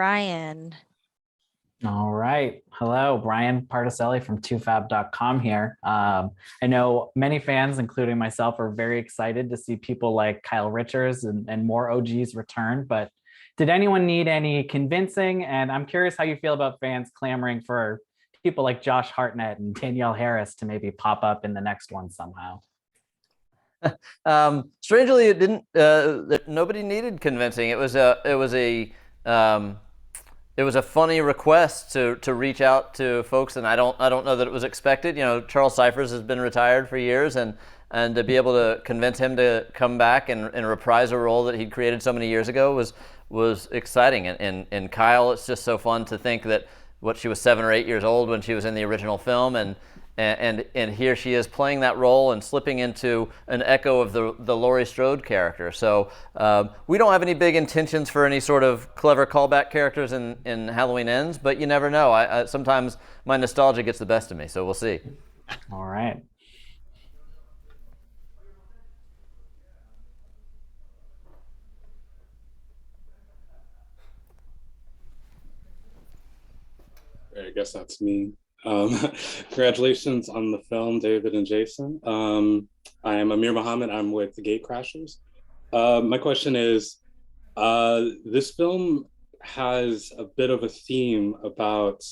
Brian. All right. Hello, Brian Particelli from 2fab.com here. I know many fans, including myself, are very excited to see people like Kyle Richards and more OGs return, but did anyone need any convincing? And I'm curious how you feel about fans clamoring for people like Josh Hartnett and Danielle Harris to maybe pop up in the next one somehow. Strangely, it didn't. Nobody needed convincing. It was a funny request to reach out to folks, and I don't know that it was expected. You know, Charles Cyphers has been retired for years, and to be able to convince him to come back and reprise a role that he'd created so many years ago was exciting. And Kyle, it's just so fun to think that she was 7 or 8 years old when she was in the original film, and here she is playing that role and slipping into an echo of the Laurie Strode character. So we don't have any big intentions for any sort of clever callback characters in Halloween Ends, but you never know. I sometimes my nostalgia gets the best of me, so we'll see. All right. I guess that's me. Congratulations on the film, David and Jason. I am Amir Muhammad. I'm with the Gate Crashers. My question is, this film has a bit of a theme about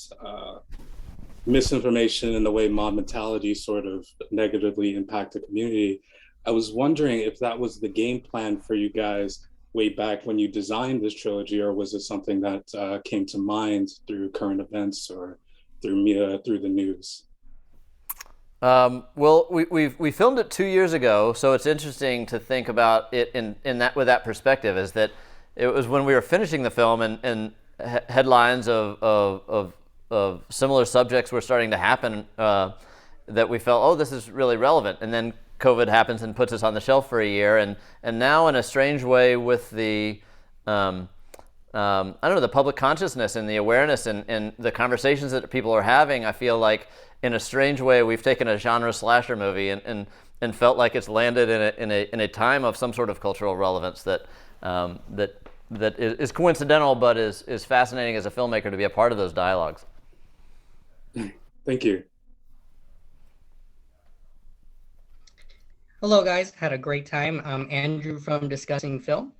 misinformation and the way mob mentality sort of negatively impact the community. I was wondering if that was the game plan for you guys way back when you designed this trilogy, or was it something that came to mind through current events or through media, through the news? Well, we filmed it 2 years ago, so it's interesting to think about it in that with that perspective. Is that it was when we were finishing the film and headlines of similar subjects were starting to happen that we felt, oh, this is really relevant, and then COVID happens and puts us on the shelf for a year, and now in a strange way with the I don't know, the public consciousness and the awareness and the conversations that people are having, I feel like in a strange way we've taken a genre slasher movie and felt like it's landed in a time of some sort of cultural relevance that is coincidental, but is fascinating as a filmmaker to be a part of those dialogues. Thank you. Hello, guys. Had a great time. I'm Andrew from Discussing Film.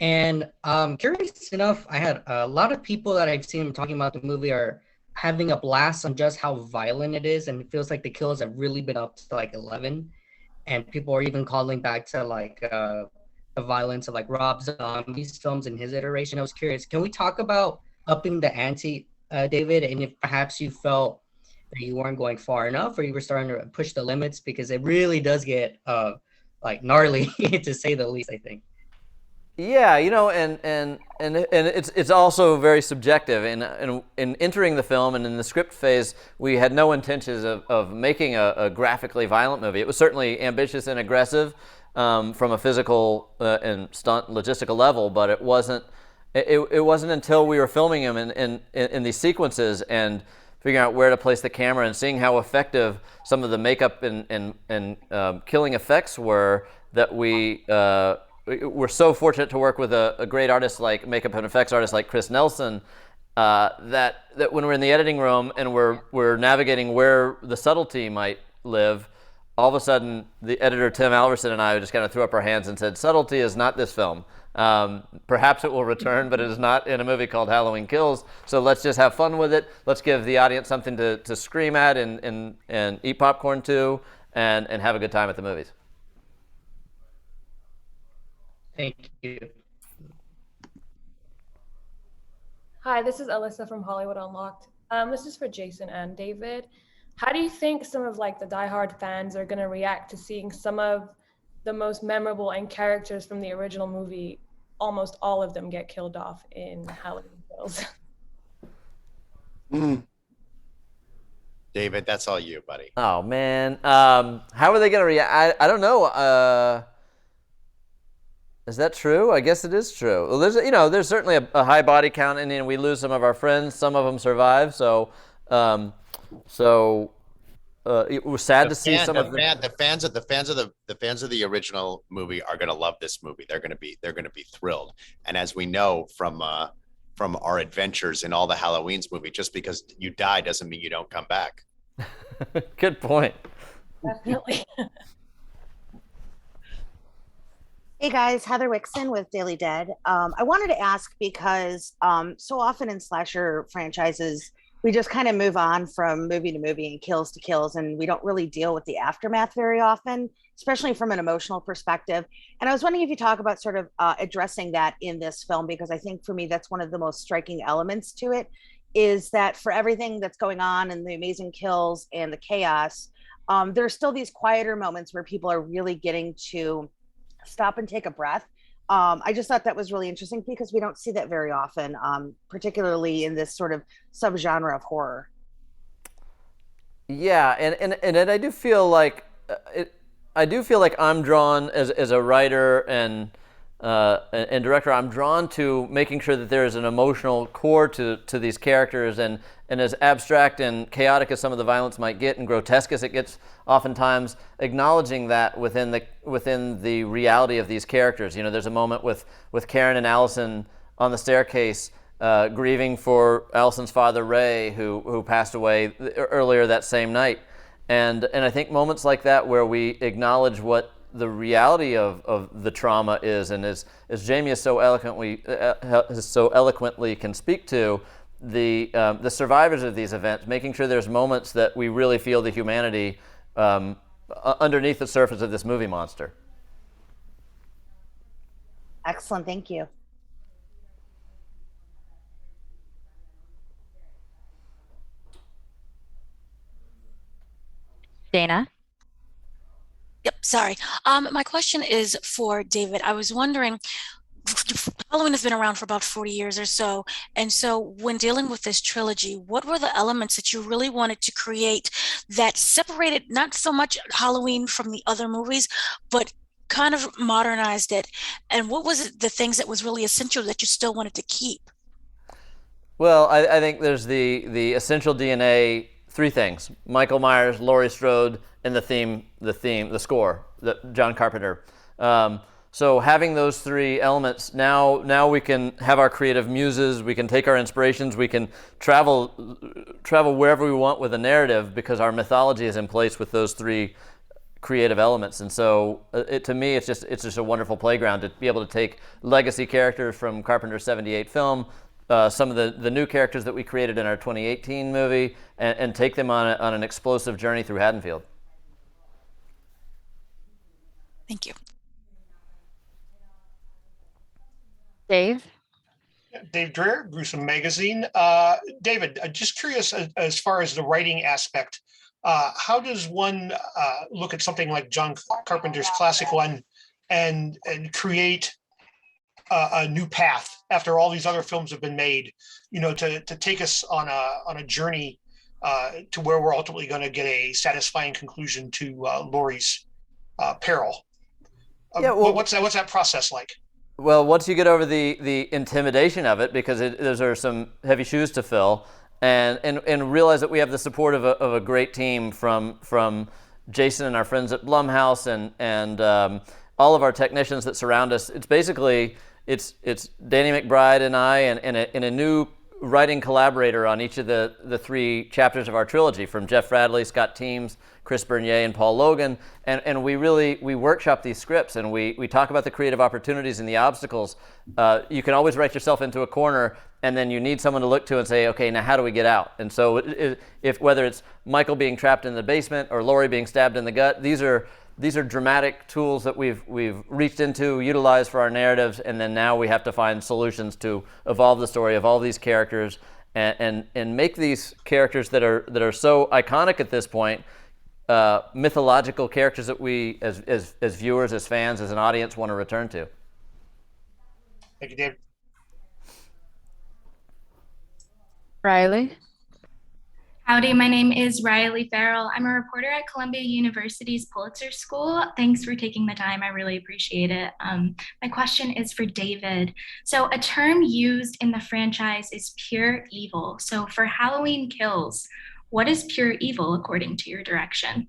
And curious enough, I had a lot of people that I've seen talking about the movie are having a blast on just how violent it is. And it feels like the kills have really been up to like 11. And people are even calling back to like the violence of like Rob Zombie's films in his iteration. I was curious, can we talk about upping the ante, David? And if perhaps you felt that you weren't going far enough or you were starting to push the limits, because it really does get like gnarly to say the least, I think. Yeah, you know, and it's also very subjective. In entering the film and in the script phase, we had no intentions of making a graphically violent movie. It was certainly ambitious and aggressive from a physical and stunt logistical level, but it wasn't until we were filming him in these sequences and figuring out where to place the camera and seeing how effective some of the makeup and killing effects were that we're so fortunate to work with a great artist like makeup and effects artist like Chris Nelson, that when we're in the editing room and we're navigating where the subtlety might live, all of a sudden the editor Tim Alverson and I just kind of threw up our hands and said, subtlety is not this film. Perhaps it will return, but it is not in a movie called Halloween Kills. So let's just have fun with it. Let's give the audience something to scream at and eat popcorn to and have a good time at the movies. Thank you. Hi, this is Alyssa from Hollywood Unlocked. This is for Jason and David. How do you think some of like the diehard fans are going to react to seeing some of the most memorable and characters from the original movie, almost all of them get killed off in Halloween Kills? David, that's all you, buddy. Oh man, how are they going to react? I don't know. Is that true? I guess it is true. Well, there's certainly a high body count, and we lose some of our friends. Some of them survive. So it was sad to see some of the fans of the original movie are going to love this movie. They're going to be thrilled. And as we know from from our adventures in all the Halloweens movie. Just because you die doesn't mean you don't come back. Good point. Definitely. Hey guys, Heather Wixon with Daily Dead. I wanted to ask because so often in slasher franchises, we just kind of move on from movie to movie and kills to kills, and we don't really deal with the aftermath very often, especially from an emotional perspective. And I was wondering if you talk about sort of addressing that in this film, because I think for me, that's one of the most striking elements to it, is that for everything that's going on and the amazing kills and the chaos, there's still these quieter moments where people are really getting to stop and take a breath. I just thought that was really interesting because we don't see that very often, particularly in this sort of subgenre of horror. Yeah, and I do feel like I'm drawn as a writer and director. I'm drawn to making sure that there is an emotional core to these characters, and as abstract and chaotic as some of the violence might get, and grotesque as it gets, oftentimes acknowledging that within the reality of these characters. You know, there's a moment with Karen and Allison on the staircase, grieving for Allison's father Ray, who passed away earlier that same night, and I think moments like that where we acknowledge what the reality of the trauma is, and as Jamie is so eloquently can speak to, the survivors of these events, making sure there's moments that we really feel the humanity underneath the surface of this movie monster. Excellent, thank you. Dana? Yep, sorry. My question is for David. I was wondering, Halloween has been around for about 40 years or so. And so when dealing with this trilogy, what were the elements that you really wanted to create that separated not so much Halloween from the other movies, but kind of modernized it? And what was it, the things that was really essential that you still wanted to keep? Well, I think there's the essential DNA, three things: Michael Myers, Laurie Strode, and the score, John Carpenter. So having those three elements, now we can have our creative muses, we can take our inspirations, we can travel wherever we want with a narrative because our mythology is in place with those three creative elements. And so to me, it's just a wonderful playground to be able to take legacy characters from Carpenter's '78 film, some of the new characters that we created in our 2018 movie, and take them on an explosive journey through Haddonfield. Thank you. Dave? Dave Dreher, Gruesome Magazine. David, just curious as far as the writing aspect, how does one look at something like John Carpenter's classic one and create a new path after all these other films have been made, you know, to take us on a journey to where we're ultimately going to get a satisfying conclusion to Laurie's peril? Yeah, well, what's that process like? Well, once you get over the intimidation of it, because those are some heavy shoes to fill, and realize that we have the support of a great team from Jason and our friends at Blumhouse and all of our technicians that surround us. It's basically it's Danny McBride and I and a new writing collaborator on each of the three chapters of our trilogy, from Jeff Radley, Scott Teems, Chris Bernier, and Paul Logan, and we workshop these scripts, and we talk about the creative opportunities and the obstacles. You can always write yourself into a corner, and then you need someone to look to and say, okay, now how do we get out? And so if whether it's Michael being trapped in the basement or Laurie being stabbed in the gut, these are dramatic tools that we've reached into, utilized for our narratives, and then now we have to find solutions to evolve the story, evolve these characters, and make these characters that are so iconic at this point, mythological characters that we as viewers, as fans, as an audience want to return to. Thank you, Dave. Riley? Howdy, my name is Riley Farrell. I'm a reporter at Columbia University's Pulitzer School. Thanks for taking the time. I really appreciate it. My question is for David. So a term used in the franchise is pure evil. So for Halloween Kills, what is pure evil according to your direction?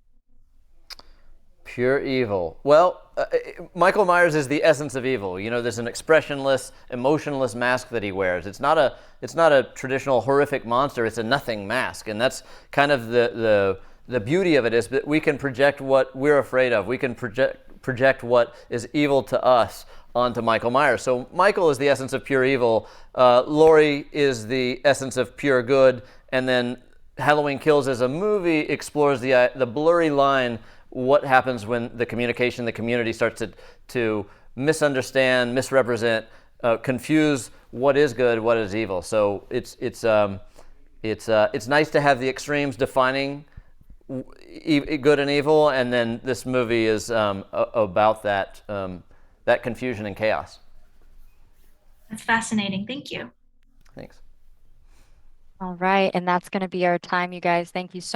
Pure evil. Well, Michael Myers is the essence of evil. You know, there's an expressionless, emotionless mask that he wears. It's not a traditional horrific monster. It's a nothing mask, and that's kind of the beauty of it, is that we can project what we're afraid of. We can project what is evil to us onto Michael Myers. So Michael is the essence of pure evil. Laurie is the essence of pure good, and then Halloween Kills as a movie explores the blurry line. What happens when the community starts to misunderstand, misrepresent, confuse what is good, what is evil. So it's nice to have the extremes defining good and evil, and then this movie is about that confusion and chaos. That's fascinating. Thank you. Thanks. All right. And that's going to be our time, you guys. Thank you so